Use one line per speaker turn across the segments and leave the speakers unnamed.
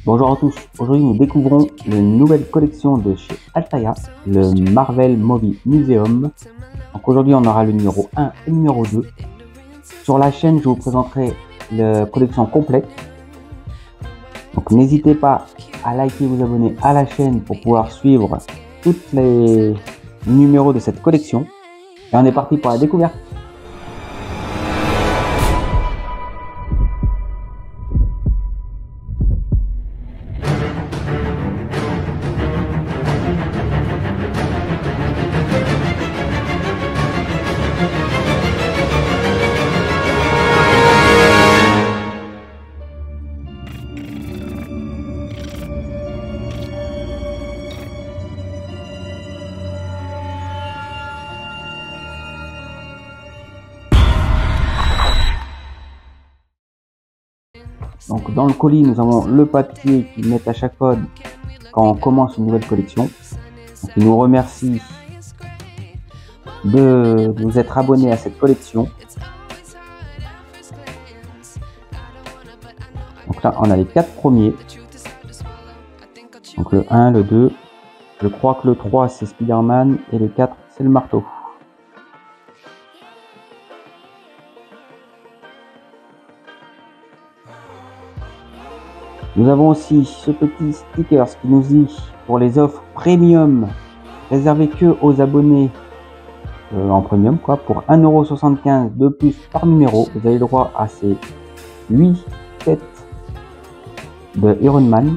Bonjour à tous, aujourd'hui nous découvrons une nouvelle collection de chez Altaïa, le Marvel Movie Museum. Donc aujourd'hui on aura le numéro 1 et le numéro 2. Sur la chaîne je vous présenterai la collection complète. Donc n'hésitez pas à liker et vous abonner à la chaîne pour pouvoir suivre tous les numéros de cette collection. Et on est parti pour la découverte. Donc dans le colis, nous avons le papier qu'ils mettent à chaque fois quand on commence une nouvelle collection. Donc, ils nous remercient de vous être abonnés à cette collection. Donc là, on a les 4 premiers. Donc le 1, le 2. Je crois que le 3, c'est Spider-Man et le 4, c'est le marteau. Nous avons aussi ce petit sticker qui nous dit pour les offres premium réservées que aux abonnés en premium pour 1,75 € de plus par numéro. Vous avez le droit à ces 8 têtes de Iron Man.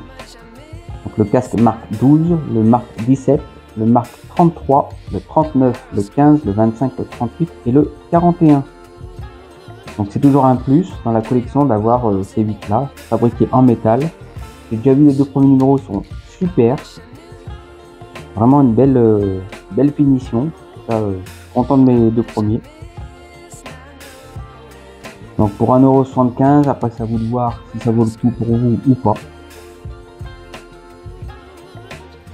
Donc le casque marque 12, le marque 17, le marque 33, le 39, le 15, le 25, le 38 et le 41. Donc c'est toujours un plus dans la collection d'avoir ces 8 là, fabriqués en métal. J'ai déjà vu les 2 premiers numéros, sont super. Vraiment une belle finition. Ça, je suis content de mes 2 premiers. Donc pour 1,75 €, après c'est à vous de voir si ça vaut le coup pour vous ou pas.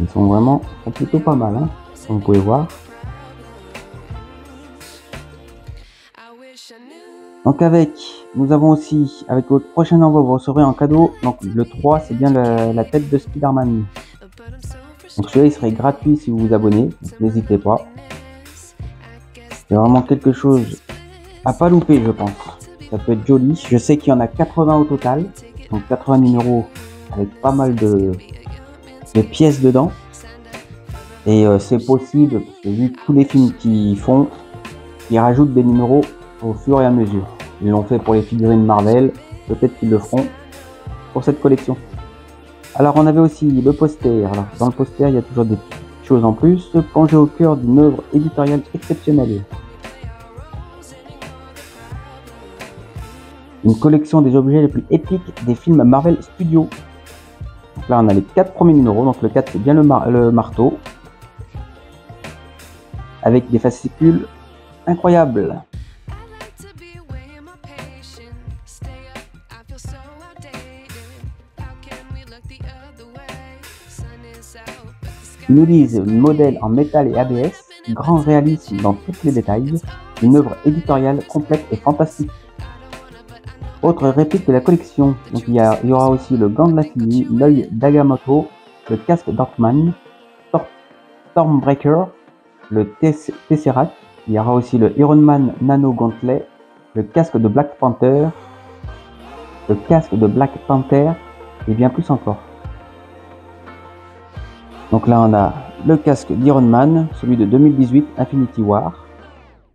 Ils sont vraiment plutôt pas mal, hein, comme vous pouvez voir. Donc nous avons aussi, avec votre prochain envoi, vous recevrez en cadeau, donc le 3, c'est bien la tête de Spider-Man. Donc celui-là, il serait gratuit si vous vous abonnez, n'hésitez pas. C'est vraiment quelque chose à pas louper, je pense. Ça peut être joli. Je sais qu'il y en a 80 au total, donc 80 numéros avec pas mal de pièces dedans. Et c'est possible, parce que vu tous les films qu'ils font, ils rajoutent des numéros au fur et à mesure. Ils l'ont fait pour les figurines Marvel, peut-être qu'ils le feront pour cette collection. Alors on avait aussi le poster. Alors dans le poster, il y a toujours des petites choses en plus. Plongé au cœur d'une œuvre éditoriale exceptionnelle. Une collection des objets les plus épiques des films Marvel Studios. Donc là on a les 4 premiers numéros. Donc le 4 c'est bien le marteau. Avec des fascicules incroyables. Ils nous disent modèle en métal et ABS, grand réalisme dans tous les détails, une œuvre éditoriale complète et fantastique. Autre réplique de la collection, donc il y aura aussi le gant de la fille, l'œil d'Agamotto, le casque d'Ortman, Stormbreaker, le Tesseract, il y aura aussi le Iron Man Nano Gauntlet, le casque de Black Panther, et bien plus encore. Donc là on a le casque d'Iron Man, celui de 2018 Infinity War.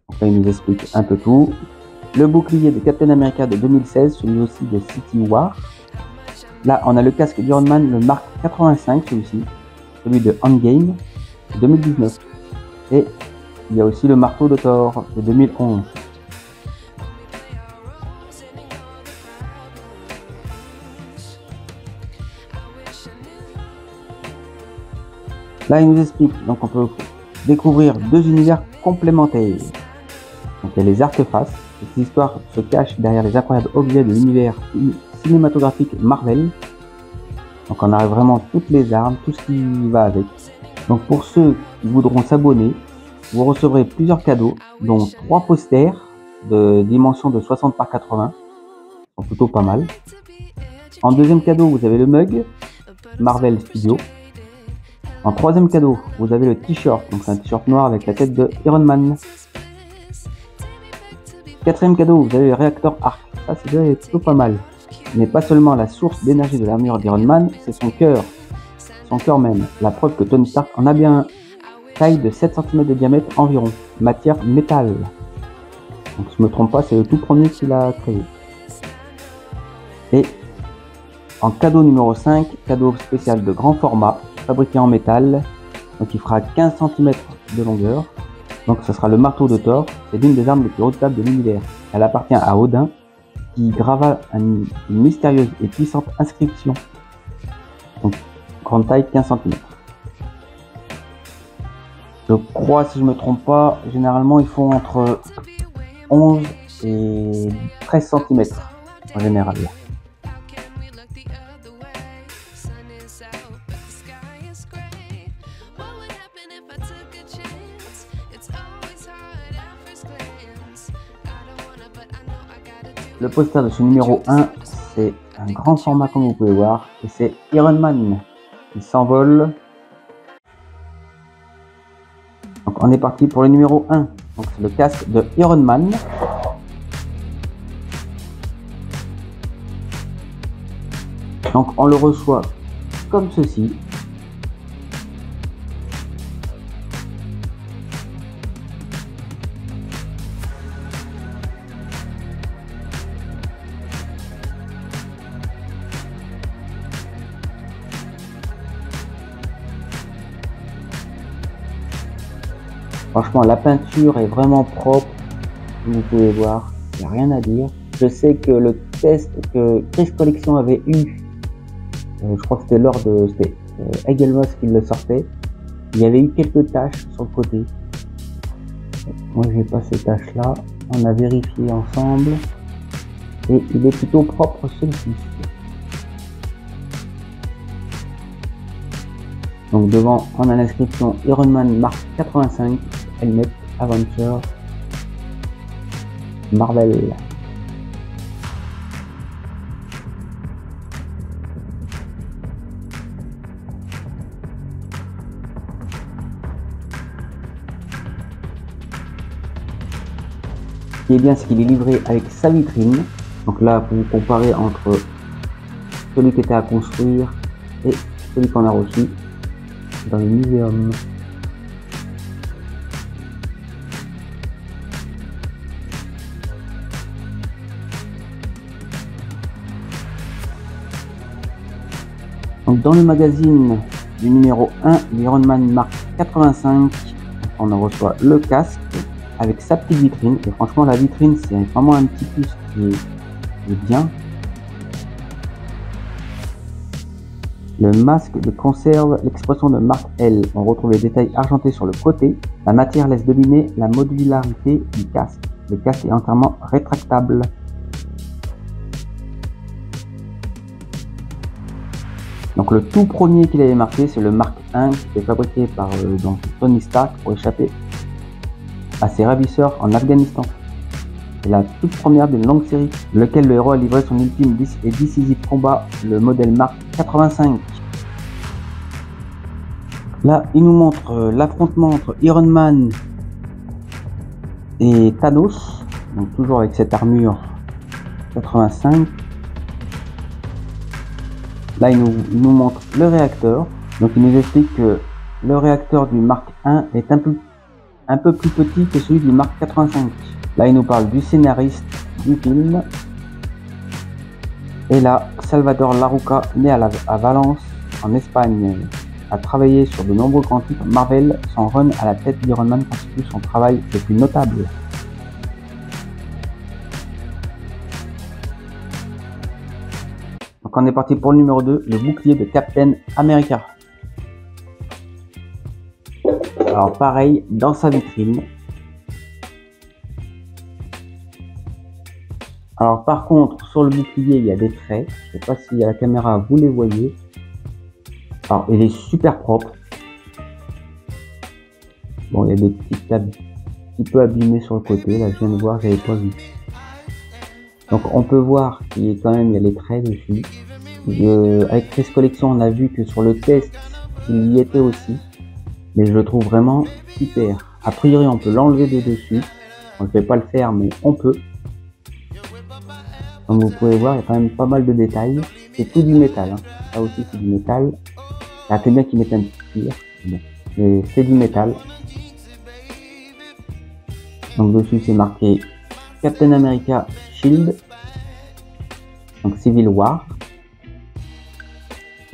Donc là il nous explique un peu tout. Le bouclier de Captain America de 2016, celui aussi de City War. Là on a le casque d'Iron Man, le Mark 85, celui-ci, celui de Endgame 2019. Et il y a aussi le marteau de Thor de 2011. Là, il nous explique, donc on peut découvrir 2 univers complémentaires. Donc il y a les artefaces. Cette histoire se cache derrière les incroyables objets de l'univers cinématographique Marvel. Donc on a vraiment toutes les armes, tout ce qui va avec. Donc pour ceux qui voudront s'abonner, vous recevrez plusieurs cadeaux, dont 3 posters de dimension de 60 par 80. Sont plutôt pas mal. En deuxième cadeau, vous avez le mug Marvel Studios. En troisième cadeau, vous avez le t-shirt, donc c'est un t-shirt noir avec la tête de Iron Man. Quatrième cadeau, vous avez le réacteur Arc, ça c'est déjà plutôt pas mal. Il n'est pas seulement la source d'énergie de l'armure d'Iron Man, c'est son cœur même. La preuve que Tony Stark en a bien un. Taille de 7 cm de diamètre environ, matière métal. Donc si je me trompe pas, c'est le tout premier qu'il a créé. Et en cadeau numéro 5, cadeau spécial de grand format, fabriqué en métal, donc il fera 15 cm de longueur. Donc ce sera le marteau de Thor, c'est l'une des armes les plus redoutables de l'univers. Elle appartient à Odin, qui grava une mystérieuse et puissante inscription. Donc grande taille, 15 cm. Je crois, si je me trompe pas, généralement ils font entre 11 et 13 cm en général. Le poster de ce numéro 1, c'est un grand format comme vous pouvez voir, et c'est Iron Man qui s'envole. Donc on est parti pour le numéro 1, donc c'est le casque de Iron Man. Donc on le reçoit comme ceci. Franchement, la peinture est vraiment propre, comme vous pouvez voir, il n'y a rien à dire. Je sais que le test que Chris Collection avait eu, je crois que c'était lors de Egelmos qui le sortait, il y avait eu quelques taches sur le côté. Moi, j'ai pas ces taches là, on a vérifié ensemble, et il est plutôt propre celui-ci. Donc devant, on a l'inscription Iron Man Mark 85, Helmet Adventure Marvel. Ce qui est bien, c'est qu'il est livré avec sa vitrine. Donc là, pour vous comparer entre celui qui était à construire et celui qu'on a reçu dans le muséum. Donc dans le magazine du numéro 1, l'Iron Man Mark 85, on en reçoit le casque avec sa petite vitrine. Et franchement, la vitrine, c'est vraiment un petit plus qui est bien. Le masque de conserve l'expression de Mark L. On retrouve les détails argentés sur le côté. La matière laisse deviner la modularité du casque. Le casque est entièrement rétractable. Donc le tout premier qu'il avait marqué, c'est le Mark 1 qui est fabriqué par donc Tony Stark pour échapper à ses ravisseurs en Afghanistan. C'est la toute première d'une longue série, lequel le héros a livré son ultime et décisif combat, le modèle Mark 85. Là, il nous montre l'affrontement entre Iron Man et Thanos, donc toujours avec cette armure 85. Là, il nous montre le réacteur, donc il nous explique que le réacteur du Mark 1 est un peu plus petit que celui du Mark 85. Là, il nous parle du scénariste du film. Et là, Salvador Larroca, né à Valence, en Espagne, a travaillé sur de nombreux grands titres Marvel. Son run à la tête d'Iron Man constitue son travail le plus notable. Donc on est parti pour le numéro 2, le bouclier de Captain America. Alors pareil, dans sa vitrine. Alors par contre, sur le bouclier, il y a des traits. Je ne sais pas si à la caméra vous les voyez. Alors il est super propre. Bon, il y a des petites tables un petit peu abîmées sur le côté. Là, je viens de voir, j'avais pas vu. Donc on peut voir qu'il y a quand même les traits dessus. avec Chris Collection, on a vu que sur le test, il y était aussi. Mais je le trouve vraiment super. A priori, on peut l'enlever de dessus. On ne fait pas le faire, mais on peut. Comme vous pouvez voir, il y a quand même pas mal de détails. C'est tout du métal. Hein. Ça aussi, c'est du métal. Ça fait bien qu'ils mettent un petit cuir. Bon. Mais c'est du métal. Donc dessus, c'est marqué Captain America Shield. Donc Civil War.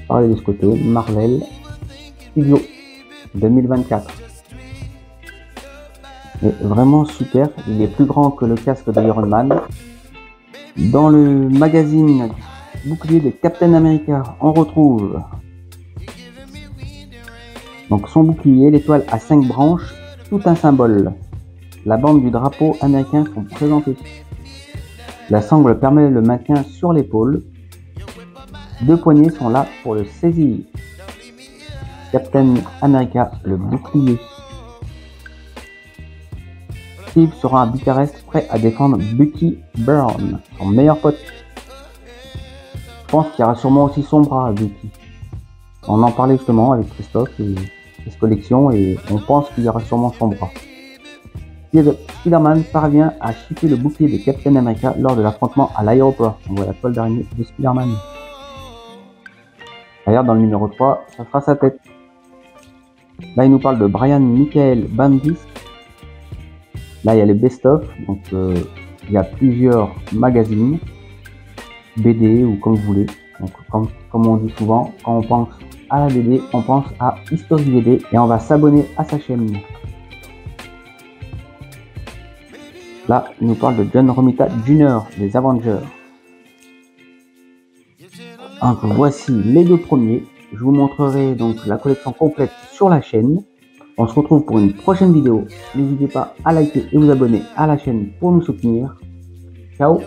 Pareil de ce côté, Marvel Studio 2024. Et vraiment super, il est plus grand que le casque d'Iron Man. Dans le magazine bouclier de Captain America, on retrouve donc son bouclier, l'étoile à 5 branches, tout un symbole. La bande du drapeau américain sont présentées. La sangle permet le maintien sur l'épaule. 2 poignées sont là pour le saisir. Captain America, le bouclier. Steve sera à Bucarest prêt à défendre Bucky Brown, son meilleur pote. Je pense qu'il y aura sûrement aussi son bras à Bucky. On en parlait justement avec Christophe et Chris Collection et on pense qu'il y aura sûrement son bras. Spider-Man parvient à chipper le bouclier de Captain America lors de l'affrontement à l'aéroport. On voit la toile d'araignée de Spider-Man. D'ailleurs, dans le numéro 3, ça sera sa tête. Là, il nous parle de Brian Michael Bendis. Là, il y a les best-of. Donc, il y a plusieurs magazines, BD ou comme vous voulez. Donc, comme on dit souvent, quand on pense à la BD, on pense à History BD et on va s'abonner à sa chaîne. Là, il nous parle de John Romita Jr., des Avengers. Donc, voici les 2 premiers. Je vous montrerai donc la collection complète sur la chaîne. On se retrouve pour une prochaine vidéo. N'hésitez pas à liker et vous abonner à la chaîne pour nous soutenir. Ciao!